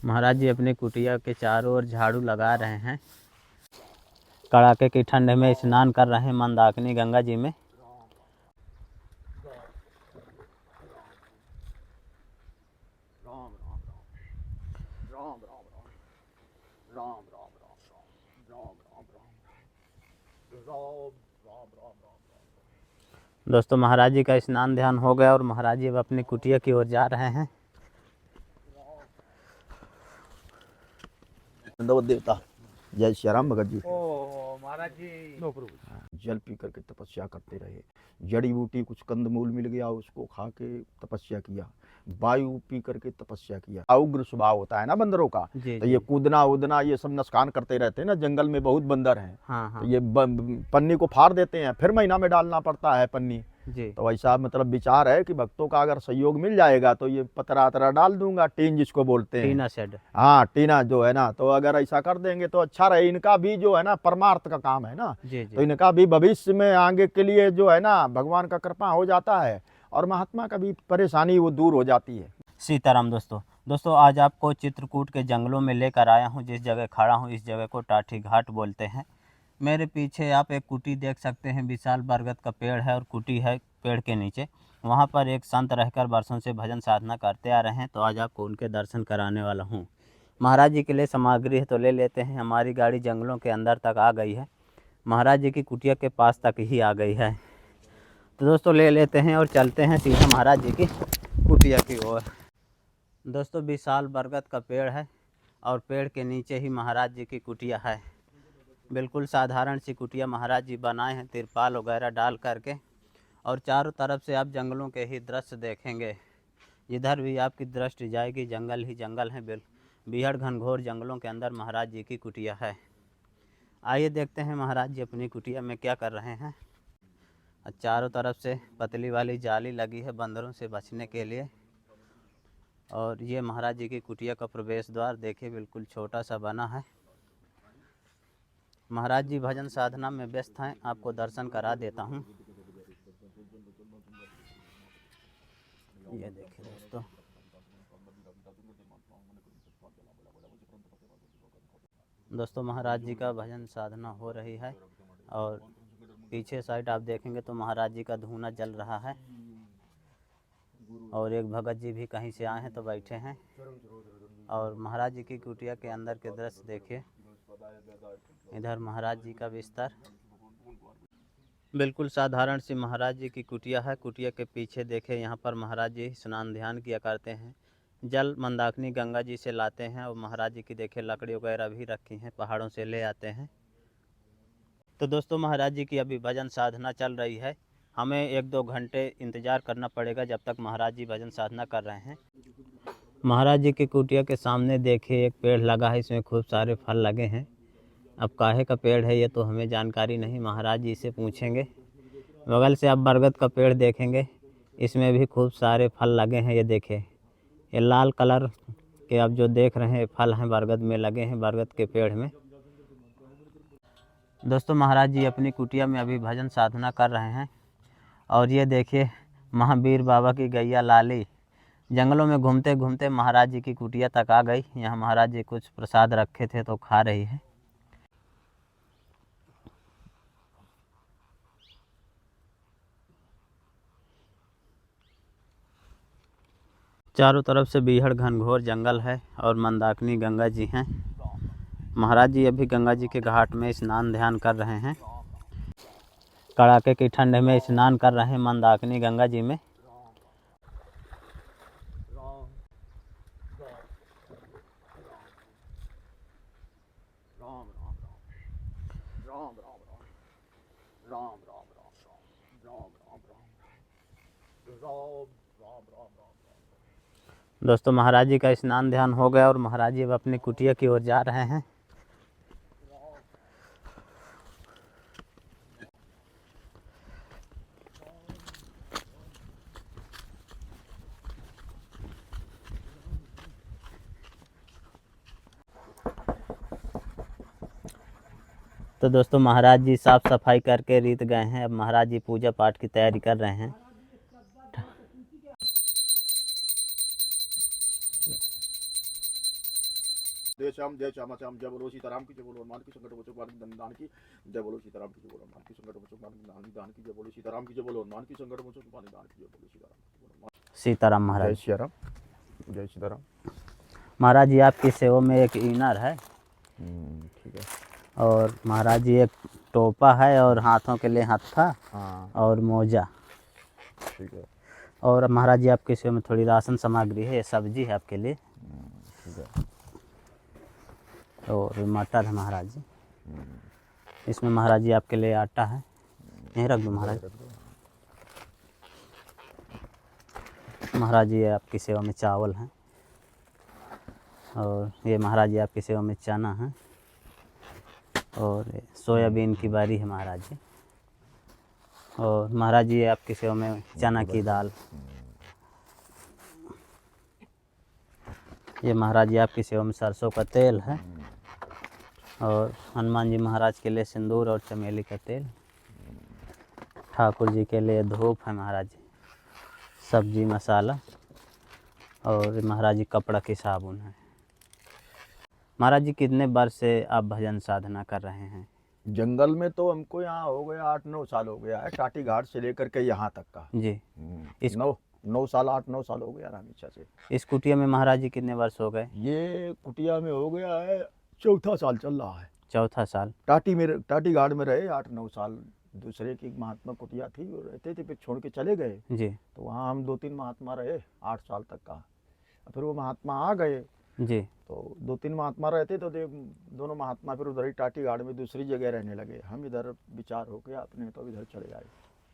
महाराज जी अपनी कुटिया के चारों ओर झाड़ू लगा रहे हैं। कड़ाके की ठंड में स्नान कर रहे हैं मंदाकिनी गंगा जी में। दोस्तों महाराज जी का स्नान ध्यान हो गया और महाराज जी अब अपनी कुटिया की ओर जा रहे हैं। दंडवत देवता जय श्री राम भगत जी। महाराज जी जल पी करके तपस्या करते रहे। जड़ी बूटी कुछ कंदमूल मिल गया उसको खा के तपस्या किया। वायु पी करके तपस्या किया। उग्र स्वभाव होता है ना बंदरों का, तो ये कूदना उदना ये सब नुकसान करते रहते हैं ना। जंगल में बहुत बंदर हैं। हाँ। तो ये पन्नी को फाड़ देते हैं, फिर महीना में डालना पड़ता है पन्नी जी। तो ऐसा मतलब विचार है कि भक्तों का अगर सहयोग मिल जाएगा तो ये पतरा तरा डाल दूंगा, टीन जिसको बोलते हैं, टीना शेड। हाँ टीना जो है ना, तो अगर ऐसा कर देंगे तो अच्छा रहे। इनका भी जो है ना परमार्थ का काम है ना। जी जी। तो इनका भी भविष्य में आगे के लिए जो है ना भगवान का कृपा हो जाता है और महात्मा का भी परेशानी वो दूर हो जाती है। सीताराम। दोस्तों आज आपको चित्रकूट के जंगलों में लेकर आया हूँ। जिस जगह खड़ा हूँ इस जगह को टाठी घाट बोलते हैं। मेरे पीछे आप एक कुटी देख सकते हैं। विशाल बरगद का पेड़ है और कुटी है पेड़ के नीचे। वहाँ पर एक संत रहकर वर्षों से भजन साधना करते आ रहे हैं। तो आज आपको उनके दर्शन कराने वाला हूँ। महाराज जी के लिए सामग्री तो ले लेते हैं। हमारी गाड़ी जंगलों के अंदर तक आ गई है, महाराज जी की कुटिया के पास तक ही आ गई है। तो दोस्तों ले लेते हैं और चलते हैं सीधा महाराज जी की कुटिया की ओर। दोस्तों विशाल बरगद का पेड़ है और पेड़ के नीचे ही महाराज जी की कुटिया है। बिल्कुल साधारण सी कुटिया महाराज जी बनाए हैं तिरपाल वगैरह डाल करके। और चारों तरफ से आप जंगलों के ही दृश्य देखेंगे। जिधर भी आपकी दृष्टि जाएगी जंगल ही जंगल है। बीहड़ घनघोर जंगलों के अंदर महाराज जी की कुटिया है। आइए देखते हैं महाराज जी अपनी कुटिया में क्या कर रहे हैं। चारों तरफ से पतली वाली जाली लगी है बंदरों से बचने के लिए। और ये महाराज जी की कुटिया का प्रवेश द्वार देखिए, बिल्कुल छोटा सा बना है। महाराज जी भजन साधना में व्यस्त हैं, आपको दर्शन करा देता हूँ। ये देखिए दोस्तों महाराज जी का भजन साधना हो रही है। और पीछे साइड आप देखेंगे तो महाराज जी का धूना जल रहा है। और एक भगत जी भी कहीं से आए हैं तो बैठे हैं। और महाराज जी की कुटिया के अंदर के दृश्य देखिए। इधर महाराज जी का बिस्तर, बिल्कुल साधारण सी महाराज जी की कुटिया है। कुटिया के पीछे देखें, यहाँ पर महाराज जी स्नान ध्यान किया करते हैं। जल मंदाकिनी गंगा जी से लाते हैं। और महाराज जी की देखें लकड़ी वगैरह भी रखी हैं, पहाड़ों से ले आते हैं। तो दोस्तों महाराज जी की अभी भजन साधना चल रही है। हमें 1-2 घंटे इंतज़ार करना पड़ेगा जब तक महाराज जी भजन साधना कर रहे हैं। महाराज जी की कुटिया के सामने देखिए एक पेड़ लगा है, इसमें खूब सारे फल लगे हैं। अब काहे का पेड़ है ये तो हमें जानकारी नहीं, महाराज जी से पूछेंगे। बगल से आप बरगद का पेड़ देखेंगे, इसमें भी खूब सारे फल लगे हैं। ये देखें, ये लाल कलर के आप जो देख रहे हैं फल हैं बरगद में लगे हैं, बरगद के पेड़ में। दोस्तों महाराज जी अपनी कुटिया में अभी भजन साधना कर रहे हैं। और ये देखिए महावीर बाबा की गैया लाली जंगलों में घूमते घूमते महाराज जी की कुटिया तक आ गई। यहाँ महाराज जी कुछ प्रसाद रखे थे तो खा रही है। चारों तरफ से बीहड़ घनघोर जंगल है और मंदाकिनी गंगा जी हैं। महाराज जी अभी गंगा जी के घाट में स्नान ध्यान कर रहे हैं। कड़ाके की ठंड में स्नान कर रहे हैं मंदाकिनी गंगा जी में। दोस्तों महाराज जी का स्नान ध्यान हो गया और महाराज जी अब अपनी कुटिया की ओर जा रहे हैं। तो दोस्तों महाराज जी साफ सफाई करके रीत गए हैं। अब महाराज जी पूजा पाठ की तैयारी कर रहे हैं। जय श्याम जय श्यामा श्याम, जय बोलो सीताराम की, जय बोलो हनुमान की, संकट मोचक वाली दान की, जय बोलो सीताराम की, जय बोलो हनुमान की, संकट मोचक वाली दान की, जय बोलो सीताराम की, जय बोलो हनुमान की, संकट मोचक वाली दान की, जय बोलो सीताराम। सीताराम जय महाराज। सियाराम, जय सीताराम। महाराज जी आपकी सेवा में एक इनर है ठीक है। और महाराज जी एक टोपा है और हाथों के लिए हत्था हाँ और मोजा। ठीक है। और महाराज जी आपकी सेवा में थोड़ी राशन सामग्री है, ये सब्जी है आपके लिए ठीक है। और मटर है महाराज जी। इसमें महाराज जी आपके लिए आटा है, यहीं रख दो महाराज। महाराज जी आपकी सेवा में चावल हैं और ये महाराज जी आपकी सेवा में चना है और सोयाबीन की बारी है महाराज जी। और महाराज जी आपकी सेवा में चना की दाल। ये महाराज जी आपकी सेवा में सरसों का तेल है और हनुमान जी महाराज के लिए सिंदूर और चमेली का तेल। ठाकुर जी के लिए धूप है महाराज जी, सब्जी मसाला और महाराज जी कपड़ा की साबुन है। महाराज जी कितने वर्ष से आप भजन साधना कर रहे हैं? जंगल में तो हमको यहाँ हो गया 8-9 साल हो गया है, टाटी घाट से लेकर के यहाँ तक का जी। इस 9 साल 8-9 साल हो गया राम इच्छा से। इस कुटिया में महाराज जी कितने वर्ष हो गए? ये कुटिया में हो गया है 4था साल चल रहा है। चौथा साल। टाटी घाट में रहे 8-9 साल। दूसरे की महात्मा कुटिया थी, वो रहते थे, फिर छोड़ के चले गए। जी। तो वहाँ हम 2-3 महात्मा रहे 8 साल तक का। फिर वो महात्मा आ गए जी। तो 2-3 महात्मा रहते तो दोनों महात्मा फिर उधर ही टाटी घाट में दूसरी जगह रहने लगे। हम इधर विचार हो गया अपने, तो इधर चले आए।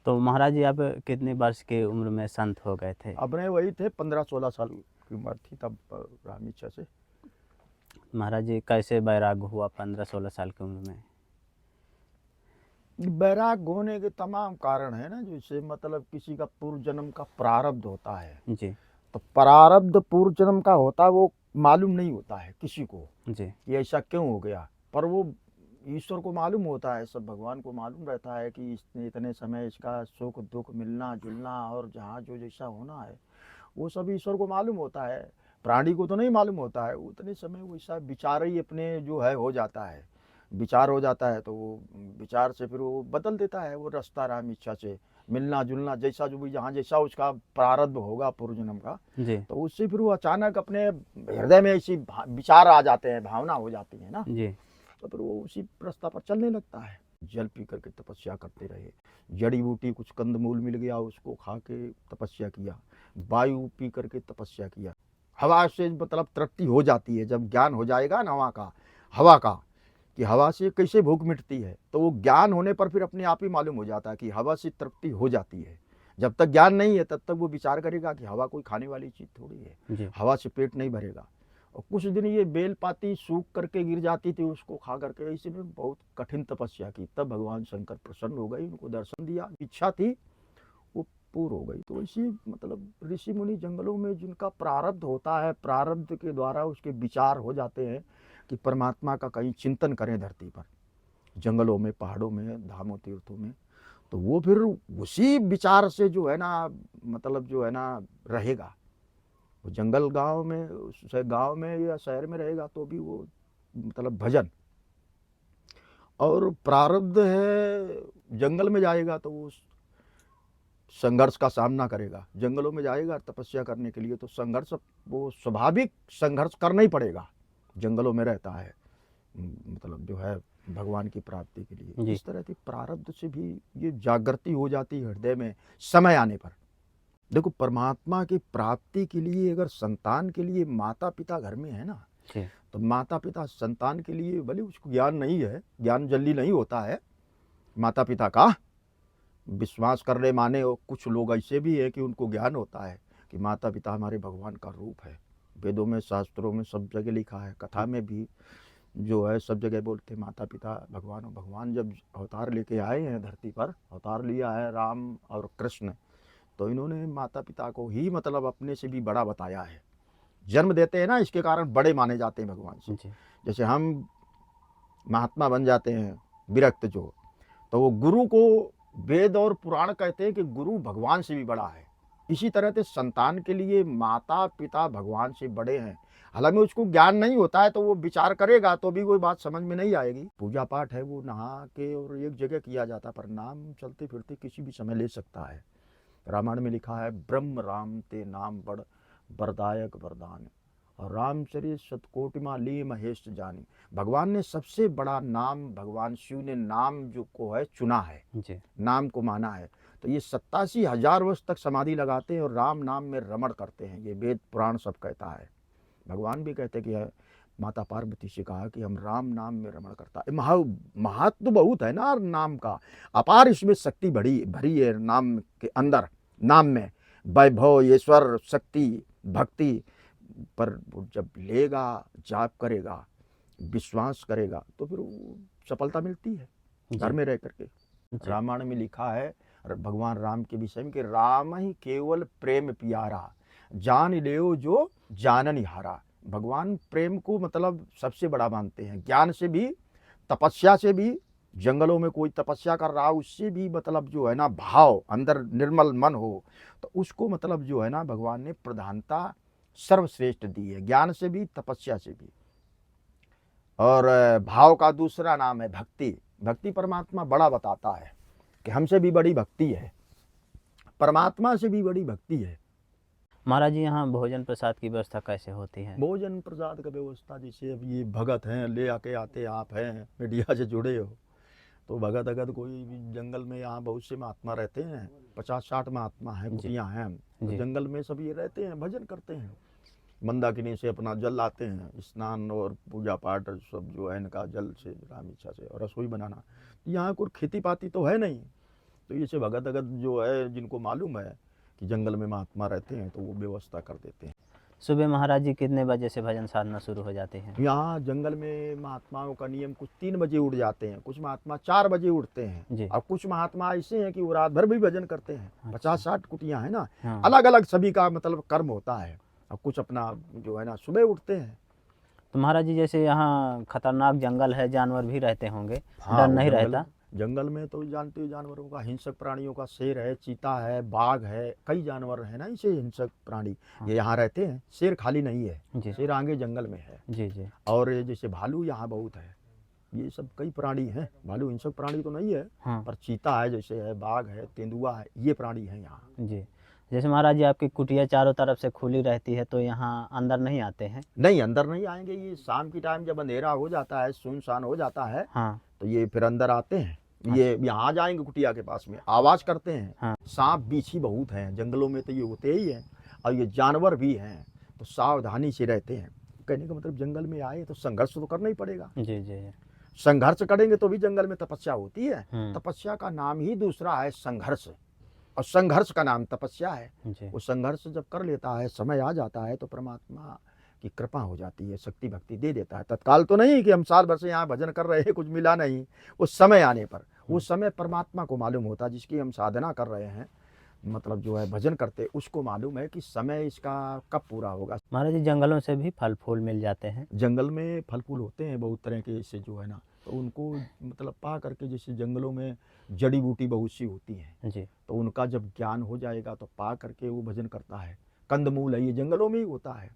तो महाराज जी आप कितने वर्ष की उम्र में संत हो गए थे? अपने वही थे 15-16 साल की उम्र थी तब राम इच्छा से। महाराज जी कैसे वैराग्य हुआ 15-16 साल की उम्र में? वैराग्य होने के तमाम कारण है ना, जैसे मतलब किसी का पूर्व जन्म का प्रारब्ध होता है। जी। तो प्रारब्ध पूर्व जन्म का होता है, वो मालूम नहीं होता है किसी को जी। कि ऐसा क्यों हो गया, पर वो ईश्वर को मालूम होता है, सब भगवान को मालूम रहता है कि इसने इतने समय इसका सुख दुख मिलना जुलना और जहाँ जो जैसा होना है वो सब ईश्वर को मालूम होता है। प्राणी को तो नहीं मालूम होता है। उतने समय वैसा विचार ही अपने जो है हो जाता है, विचार हो जाता है, तो वो विचार से फिर वो बदल देता है वो रास्ता राम इच्छा से मिलना जुलना जैसा जो भी जहाँ जैसा उसका प्रारब्ध होगा पूर्व जन्म का। जी। तो उससे फिर वो अचानक अपने हृदय में ऐसी विचार आ जाते हैं, भावना हो जाती है ना। जी। तो फिर वो उसी रास्ता पर चलने लगता है। जल पी करके तपस्या करते रहे, जड़ी बूटी कुछ कंदमूल मिल गया उसको खा के तपस्या किया, वायु पी करके तपस्या किया। हवा से मतलब तृप्ति हो जाती है। जब ज्ञान हो जाएगा ना हवा का कि हवा से कैसे भूख मिटती है, तो वो ज्ञान होने पर फिर अपने आप ही मालूम हो जाता है कि हवा से तृप्ति हो जाती है। जब तक ज्ञान नहीं है तब तक वो विचार करेगा कि हवा कोई खाने वाली चीज़ थोड़ी है, हवा से पेट नहीं भरेगा। और कुछ दिन ये बेलपाती सूख करके गिर जाती थी, उसको खा करके इसने बहुत कठिन तपस्या की। तब भगवान शंकर प्रसन्न हो गए, उनको दर्शन दिया, इच्छा थी वो पूर्ण हो गई। तो इसी मतलब ऋषि मुनि जंगलों में जिनका प्रारब्ध होता है, प्रारब्ध के द्वारा उसके विचार हो जाते हैं कि परमात्मा का कहीं चिंतन करें धरती पर, जंगलों में, पहाड़ों में, धामों तीर्थों में, तो वो फिर उसी विचार से जो है ना मतलब जो है ना रहेगा। वो जंगल गांव में या शहर में रहेगा तो भी वो मतलब भजन। और प्रारब्ध है जंगल में जाएगा तो वो संघर्ष का सामना करेगा। जंगलों में जाएगा तपस्या करने के लिए तो संघर्ष, वो स्वाभाविक संघर्ष करना ही पड़ेगा। जंगलों में रहता है मतलब जो है भगवान की प्राप्ति के लिए। इस तरह की प्रारब्ध से भी ये जागृति हो जाती है हृदय में समय आने पर। देखो परमात्मा की प्राप्ति के लिए अगर संतान के लिए माता पिता घर में है ना, तो माता पिता संतान के लिए भले उसको ज्ञान नहीं है, ज्ञान जल्दी नहीं होता है माता पिता का, विश्वास करने माने। और कुछ लोग ऐसे भी है कि उनको ज्ञान होता है कि माता पिता हमारे भगवान का रूप है। वेदों में शास्त्रों में सब जगह लिखा है, कथा में भी जो है सब जगह बोलते माता पिता भगवान। और भगवान जब अवतार लेके आए हैं धरती पर, अवतार लिया है राम और कृष्ण, तो इन्होंने माता पिता को ही मतलब अपने से भी बड़ा बताया है। जन्म देते हैं ना, इसके कारण बड़े माने जाते हैं भगवान से। जैसे हम महात्मा बन जाते हैं विरक्त तो वो गुरु को वेद और पुराण कहते हैं कि गुरु भगवान से भी बड़ा है। इसी तरह से संतान के लिए माता पिता भगवान से बड़े हैं। हालांकि उसको ज्ञान नहीं होता है तो वो विचार करेगा तो भी कोई बात समझ में नहीं आएगी। पूजा पाठ है वो नहा के और एक जगह किया जाता है, पर नाम चलते फिरते किसी भी समय ले सकता है। रामायण में लिखा है, ब्रह्म राम ते नाम बड़ वरदायक वरदान, और राम चरित शतकोटिमा ली महेश जानी। भगवान ने सबसे बड़ा नाम, भगवान शिव ने नाम जो को है चुना है जी। नाम को माना है। तो ये 87,000 वर्ष तक समाधि लगाते हैं और राम नाम में रमण करते हैं। ये वेद पुराण सब कहता है। भगवान भी कहते कि माता पार्वती से कहा कि हम राम नाम में रमण करता है। महत्व तो बहुत है ना नाम का, अपार इसमें शक्ति भरी है नाम के अंदर। नाम में वैभव, ईश्वर, शक्ति, भक्ति, पर जब लेगा, जाप करेगा, विश्वास करेगा तो फिर सफलता मिलती है घर में रह करके। रामायण में लिखा है भगवान राम के विषय में कि राम ही केवल प्रेम प्यारा, जान लेओ जो जानन हारा। भगवान प्रेम को मतलब सबसे बड़ा मानते हैं। ज्ञान से भी, तपस्या से भी, जंगलों में कोई तपस्या कर रहा उससे भी मतलब जो है ना भाव अंदर निर्मल मन हो तो उसको मतलब जो है ना भगवान ने प्रधानता सर्वश्रेष्ठ दी है। ज्ञान से भी, तपस्या से भी। और भाव का दूसरा नाम है भक्ति। भक्ति परमात्मा बड़ा बताता है कि हमसे भी बड़ी भक्ति है, परमात्मा से भी बड़ी भक्ति है। महाराज जी यहाँ भोजन प्रसाद की व्यवस्था कैसे होती है? भोजन प्रसाद का व्यवस्था जैसे अब ये भगत हैं, ले आके आते, आप हैं मीडिया से जुड़े हो तो भगत अगत कोई भी जंगल में यहाँ बहुत से महात्मा रहते हैं, 50-60 महात्मा हैं, कुटियाँ हैं, तो जंगल में सब ये रहते हैं, भजन करते हैं। मंदाकिनी से अपना जल लाते हैं, स्नान और पूजा पाठ सब जो है इनका जल से, राम इच्छा से, और रसोई बनाना। यहाँ कोई खेती पाती तो है नहीं, तो ये भगत अगत जो है जिनको मालूम है कि जंगल में महात्मा रहते हैं तो वो व्यवस्था कर देते हैं। सुबह महाराज जी कितने बजे से भजन साधना शुरू हो जाते हैं? यहाँ जंगल में महात्माओं का नियम कुछ 3 बजे उठ जाते हैं, कुछ महात्मा 4 बजे उठते हैं, और कुछ महात्मा ऐसे हैं कि वो रात भर भी भजन करते हैं। 50-60 कुटियाँ हैं ना, अलग अलग सभी का मतलब कर्म होता है। और कुछ अपना जो है ना सुबह उठते हैं। तो महाराज जी जैसे यहाँ खतरनाक जंगल है, जानवर भी रहते होंगे, डर नहीं रहता? जंगल में तो जानते हो जानवरों का, हिंसक प्राणियों का शेर है, चीता है, बाघ है, कई जानवर है ना इसे हिंसक प्राणी। ये यहाँ रहते हैं। शेर खाली नहीं है, शेर आगे जंगल में है। जी। और जैसे भालू यहाँ बहुत है। ये सब कई प्राणी हैं। भालू हिंसक प्राणी तो नहीं है, पर चीता है, जैसे है, बाघ है, तेंदुआ है, ये प्राणी है यहाँ। जी। जैसे महाराज जी आपकी कुटिया चारों तरफ से खुली रहती है तो यहाँ अंदर नहीं आते हैं? नहीं, अंदर नहीं आएंगे। ये शाम की टाइम जब अंधेरा हो जाता है, सुनसान हो जाता है, तो ये फिर अंदर आते हैं। ये यहाँ आ जाएंगे कुटिया के पास में, आवाज करते हैं। सांप बिच्छी बहुत हैं जंगलों में, तो ये होते ही हैं, और ये जानवर भी हैं, तो सावधानी से रहते हैं। कहने का मतलब जंगल में आए तो संघर्ष तो करना ही पड़ेगा। जी। संघर्ष करेंगे तो भी जंगल में तपस्या होती है। तपस्या का नाम ही दूसरा है संघर्ष, और संघर्ष का नाम तपस्या है। वो संघर्ष जब कर लेता है, समय आ जाता है, तो परमात्मा की कृपा हो जाती है, शक्ति भक्ति दे देता है। तत्काल तो नहीं कि हम साल भर से यहाँ भजन कर रहे हैं, कुछ मिला नहीं। उस समय आने पर, उस समय परमात्मा को मालूम होता, जिसकी हम साधना कर रहे हैं, मतलब जो है भजन करते, उसको मालूम है कि समय इसका कब पूरा होगा। महाराज जी जंगलों से भी फल फूल मिल जाते हैं? जंगल में फल फूल होते हैं बहुत तरह के, इससे जो है ना, तो उनको मतलब पा करके, जैसे जंगलों में जड़ी बूटी बहुत सी होती हैं जी, तो उनका जब ज्ञान हो जाएगा तो पा करके वो भजन करता है। कंदमूल है, ये जंगलों में ही होता है।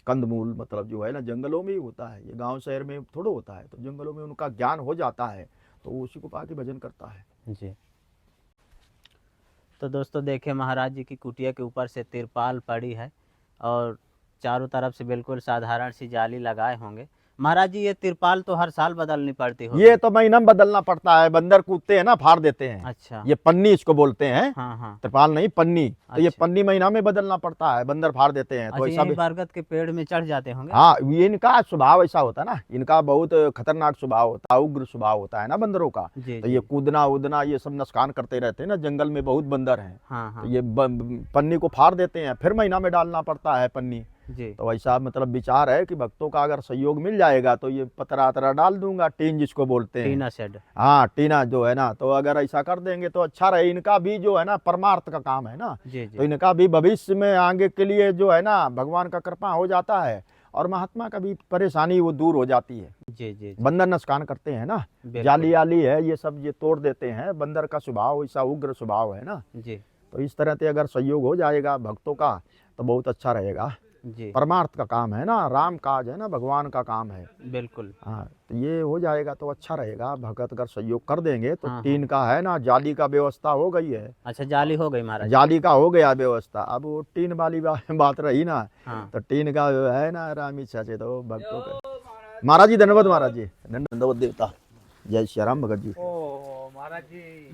कंदमूल मतलब जो है ना जंगलों में ही होता है, ये गांव शहर में थोड़ा होता है। तो जंगलों में उनका ज्ञान हो जाता है तो वो उसी को पा के भजन करता है जी। तो दोस्तों देखिए महाराज जी की कुटिया के ऊपर से तिरपाल पड़ी है और चारों तरफ से बिल्कुल साधारण सी जाली लगाए होंगे। महाराज जी ये तिरपाल तो हर साल बदलनी पड़ती होगी? ये तो महीना में बदलना पड़ता है, बंदर कूदते हैं ना, फाड़ देते हैं। अच्छा। ये पन्नी इसको बोलते हैं। तिरपाल नहीं, पन्नी। तो ये पन्नी महीना में बदलना पड़ता है, बंदर फाड़ देते हैं। तो ऐसा बरगद के पेड़ में चढ़ जाते होंगे? हाँ, ये इनका स्वभाव ऐसा होता है ना, इनका बहुत खतरनाक स्वभाव होता है, उग्र स्वभाव होता है ना बंदरों का। तो ये कूदना उदना ये सब नुकसान करते रहते हैं ना, जंगल में बहुत बंदर हैं। तो ये पन्नी को फाड़ देते हैं, फिर महीना में डालना पड़ता है पन्नी जी। तो ऐसा मतलब विचार है कि भक्तों का अगर सहयोग मिल जाएगा तो ये पतरा अतरा डाल दूंगा, टीन जिसको बोलते हैं, टीना शेड। हाँ, टीना जो है ना, तो अगर ऐसा कर देंगे तो अच्छा रहे। इनका भी जो है ना परमार्थ का काम है ना जी। तो इनका भी भविष्य में आगे के लिए जो है ना भगवान का कृपा हो जाता है, और महात्मा का भी परेशानी वो दूर हो जाती है जी। बंदर नुकसान करते हैं ना, जाली आली है, ये सब ये तोड़ देते हैं। बंदर का स्वभाव ऐसा उग्र स्वभाव है ना जी, तो इस तरह से अगर सहयोग हो जाएगा भक्तों का तो बहुत अच्छा रहेगा। जी परमार्थ का काम है ना, राम काज है ना, भगवान का काम है। बिल्कुल। हाँ, तो ये हो जाएगा तो अच्छा रहेगा। भगत अगर सहयोग कर देंगे तो हाँ, टीन का है ना, जाली का व्यवस्था हो गई है। अच्छा जाली हो गई महाराज। जाली का हो गया व्यवस्था, अब वो टीन वाली बात रही ना। हाँ तो टीन का जो है ना, राम इच्छा से तो भक्तों का। महाराज जी धन्यवाद, महाराज जी धन्यवाद देवता। जय श्री राम भगत जी। ओ महाराज जी,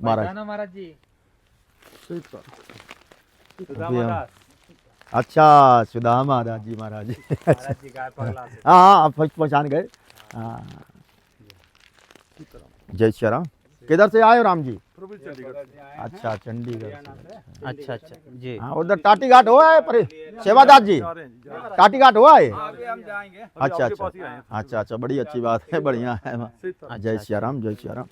महाराज ना महाराज जी, सुधा अभी हम- महाराज, अच्छा सुदामा दास जी महाराज जी। महाराज जी गाय पगला से। हाँ आप पहचान गए। हाँ जय श्री राम। किधर से आए हो राम जी? अच्छा चंडीगढ़ से। अच्छा अच्छा जी। हाँ उधर टाटी घाट हुआ है पर सेवादास जी, टाटी घाट हुआ है। हम जाएंगे। अच्छा अच्छा अच्छा अच्छा, बड़ी अच्छी बात है, बढ़िया है। जय श्री राम, जय श्री राम।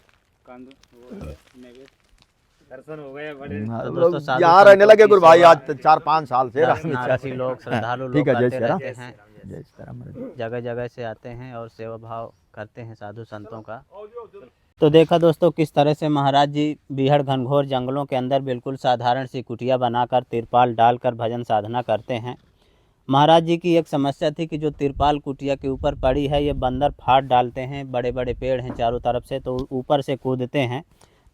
दर्शन हो गए बड़े। तो दोस्तों साधु यहाँ रहने संतों लगे की गुरु भाई सेवा आज 4-5 साल से। दर्शनार्थी लोग श्रद्धालु लोग ठीक है, जय करते श्री राम। रहते हैं, जय श्री राम। जगह जगह से आते हैं और सेवा भाव करते हैं साधु संतों का। तो देखा दोस्तों किस तरह से महाराज जी बीहड़ घनघोर जंगलों के अंदर बिल्कुल साधारण सी कुटिया बनाकर तिरपाल डालकर भजन साधना करते हैं। महाराज जी की एक समस्या थी कि जो तिरपाल कुटिया के ऊपर पड़ी है ये बंदर फाड़ डालते हैं, बड़े बड़े पेड़ हैं चारों तरफ से तो ऊपर से कूदते हैं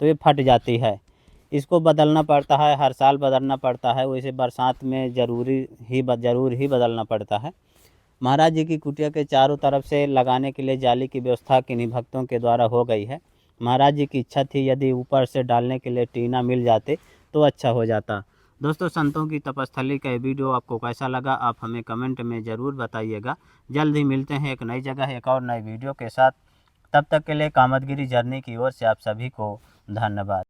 तो ये फट जाती है। इसको बदलना पड़ता है, हर साल बदलना पड़ता है, वैसे बरसात में ज़रूर ही बदलना पड़ता है। महाराज जी की कुटिया के चारों तरफ से लगाने के लिए जाली की व्यवस्था किन्हीं भक्तों के द्वारा हो गई है। महाराज जी की इच्छा थी यदि ऊपर से डालने के लिए टीना मिल जाते तो अच्छा हो जाता। दोस्तों संतों की तपस्थली का ये वीडियो आपको कैसा लगा आप हमें कमेंट में ज़रूर बताइएगा। जल्द ही मिलते हैं एक नई जगह एक और नए वीडियो के साथ। तब तक के लिए कामतगिरी जर्नी की ओर से आप सभी को धन्यवाद।